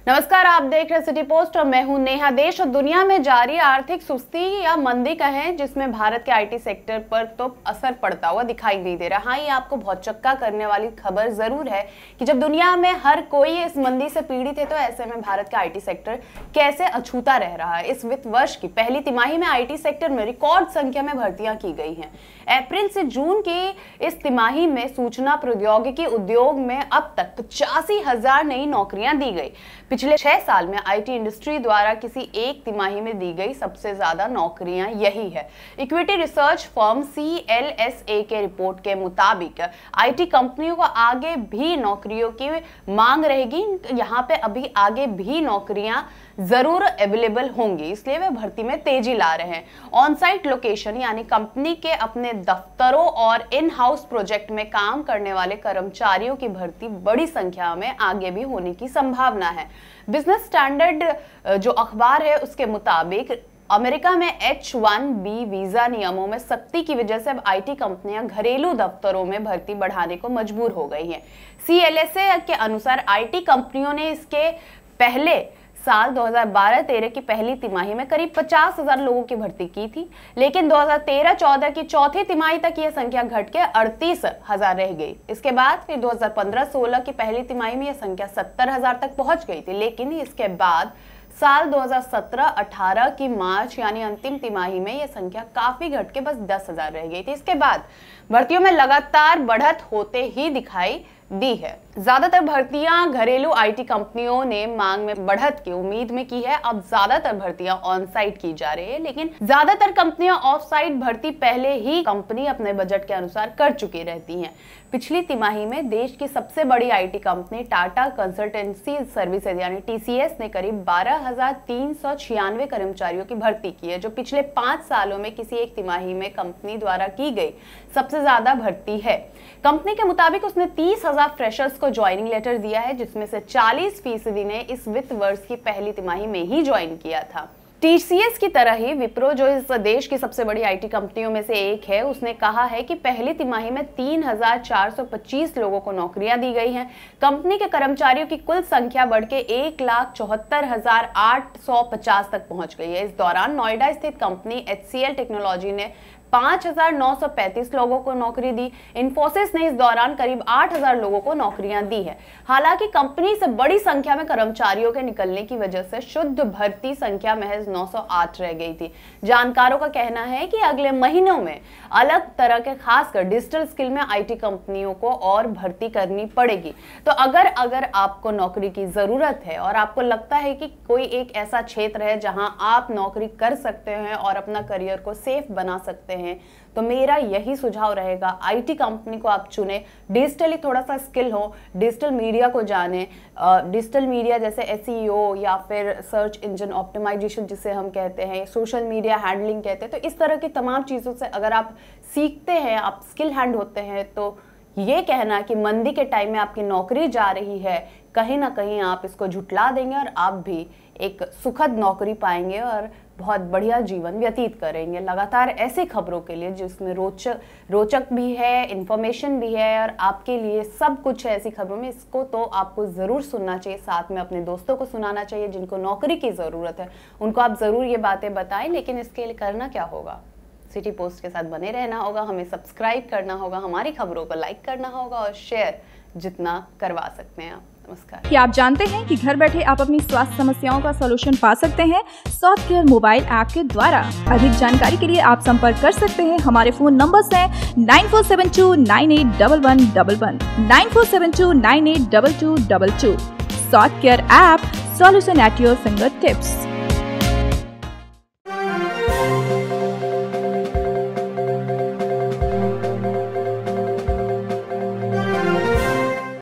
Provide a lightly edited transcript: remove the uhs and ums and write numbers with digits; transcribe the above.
नमस्कार, आप देख रहे सिटी पोस्ट और मैं हूं नेहा। देश और दुनिया में जारी आर्थिक सुस्ती या मंदी कहें, जिसमें भारत के आईटी सेक्टर पर तो असर पड़ता हुआ दिखाई नहीं दे रहा। हाँ, ये आपको बहुत चक्का करने वाली खबर जरूर है कि जब दुनिया में हर कोई इस मंदी से पीड़ित है, तो ऐसे में भारत का आईटी सेक्टर कैसे अछूता रह रहा है। इस वित्त वर्ष की पहली तिमाही में आईटी सेक्टर में रिकॉर्ड संख्या में भर्तियां की गई हैं। अप्रैल से जून की इस तिमाही में सूचना प्रौद्योगिकी उद्योग में अब तक 85,000 नई नौकरियां दी गई। पिछले 6 साल में आईटी इंडस्ट्री द्वारा किसी एक तिमाही में दी गई सबसे ज्यादा नौकरियां यही है। इक्विटी रिसर्च फर्म CLSA के रिपोर्ट के मुताबिक आईटी कंपनियों को आगे भी नौकरियों की मांग रहेगी। यहाँ पे अभी आगे भी नौकरियां जरूर अवेलेबल होंगी, इसलिए वे भर्ती में तेजी ला रहे हैं। ऑन साइट लोकेशन यानी कंपनी के अपने दफ्तरों और इन हाउस प्रोजेक्ट में काम करने वाले कर्मचारियों की भर्ती बड़ी संख्या में आगे भी होने की संभावना है। बिजनेस स्टैंडर्ड जो अखबार है उसके मुताबिक अमेरिका में H-1B वीजा नियमों में सख्ती की वजह से अब आईटी कंपनियां घरेलू दफ्तरों में भर्ती बढ़ाने को मजबूर हो गई हैं। CLSA के अनुसार आईटी कंपनियों ने इसके पहले साल 2012-13 की पहली तिमाही में करीब 50,000 लोगों की भर्ती की थी, लेकिन 2013-14 की चौथी तिमाही तक यह संख्या घट के 38,000 रह गई। इसके बाद फिर 2015-16 की पहली तिमाही में यह संख्या 70,000 तक पहुंच गई थी, लेकिन इसके बाद साल 2017-18 की मार्च यानी अंतिम तिमाही में यह संख्या काफी घट के बस 10,000 रह गई थी। इसके बाद भर्तियों में लगातार बढ़त होते ही दिखाई दी है। ज्यादातर भर्तियां घरेलू आईटी कंपनियों ने मांग में बढ़त की उम्मीद में की है। अब ज्यादातर भर्तियां ऑन साइट की जा रही है, लेकिन ज्यादातर कंपनियां ऑफ साइट भर्ती पहले ही कंपनी अपने बजट के अनुसार कर चुकी रहती हैं। पिछली तिमाही में देश की सबसे बड़ी IT company Tata consultancy services यानी TCS ने करीब 12,396 कर्मचारियों की भर्ती की है, जो पिछले 5 सालों में किसी एक तिमाही में कंपनी द्वारा की गई सबसे ज्यादा भर्ती है। कंपनी के मुताबिक उसने 30,000 फ्रेशर्स को ज्वाइनिंग लेटर दिया है, जिसमें से 40% ने इस वित्त वर्ष की पहली तिमाही में ही ज्वाइन किया था। TCS की तरह ही विप्रो, जो इस देश की सबसे बड़ी आईटी कंपनियों में से एक है, उसने कहा है कि पहली तिमाही में 3,425 लोगों को नौकरियां दी गई हैं। कंपनी के कर्मचारियों की कुल संख्या बढ़ के 1,74,850 तक पहुंच गई है। इस दौरान नोएडा स्थित कंपनी HCL टेक्नोलॉजी ने 5,935 लोगों को नौकरी दी। इन्फोसिस ने इस दौरान करीब 8,000 लोगों को नौकरियां दी है। हालांकि कंपनी से बड़ी संख्या में कर्मचारियों के निकलने की वजह से शुद्ध भर्ती संख्या महज 908 रह गई थी। जानकारों का कहना है कि अगले महीनों में अलग तरह के खासकर डिजिटल स्किल में आईटी कंपनियों को और भर्ती करनी पड़ेगी। तो अगर आपको नौकरी की जरूरत है और आपको लगता है कि कोई एक ऐसा क्षेत्र है जहां आप नौकरी कर सकते हैं और अपना करियर को सेफ बना सकते हैं, तो मेरा यही सुझाव रहेगा, आईटी कंपनी को आप चुने। डिजिटली थोड़ा सा स्किल हो, डिजिटल मीडिया को जाने। डिजिटल मीडिया जैसे SEO या फिर सर्च इंजन ऑप्टिमाइजेशन जिसे हम कहते हैं, सोशल मीडिया हैंडलिंग कहते हैं, तो इस तरह की तमाम चीज़ों से अगर आप सीखते हैं, आप स्किल हैंड होते हैं, तो ये कहना कि मंदी के टाइम में आपकी नौकरी जा रही है, कहीं ना कहीं आप इसको झुटला देंगे और आप भी एक सुखद नौकरी पाएंगे और बहुत बढ़िया जीवन व्यतीत करेंगे। लगातार ऐसी खबरों के लिए जिसमें रोचक भी है, इंफॉर्मेशन भी है और आपके लिए सब कुछ है ऐसी खबरों में, इसको तो आपको ज़रूर सुनना चाहिए। साथ में अपने दोस्तों को सुनाना चाहिए जिनको नौकरी की ज़रूरत है, उनको आप ज़रूर ये बातें बताएं। लेकिन इसके लिए करना क्या होगा? सिटी पोस्ट के साथ बने रहना होगा, हमें सब्सक्राइब करना होगा, हमारी खबरों को लाइक करना होगा और शेयर जितना करवा सकते हैं आप। नमस्कार। क्या आप जानते हैं कि घर बैठे आप अपनी स्वास्थ्य समस्याओं का सॉल्यूशन पा सकते हैं सॉफ्ट केयर मोबाइल ऐप के द्वारा? अधिक जानकारी के लिए आप संपर्क कर सकते हैं। हमारे फोन नंबर्स हैं 9472981111, 9472982222। Soft care app, solution at your finger tips.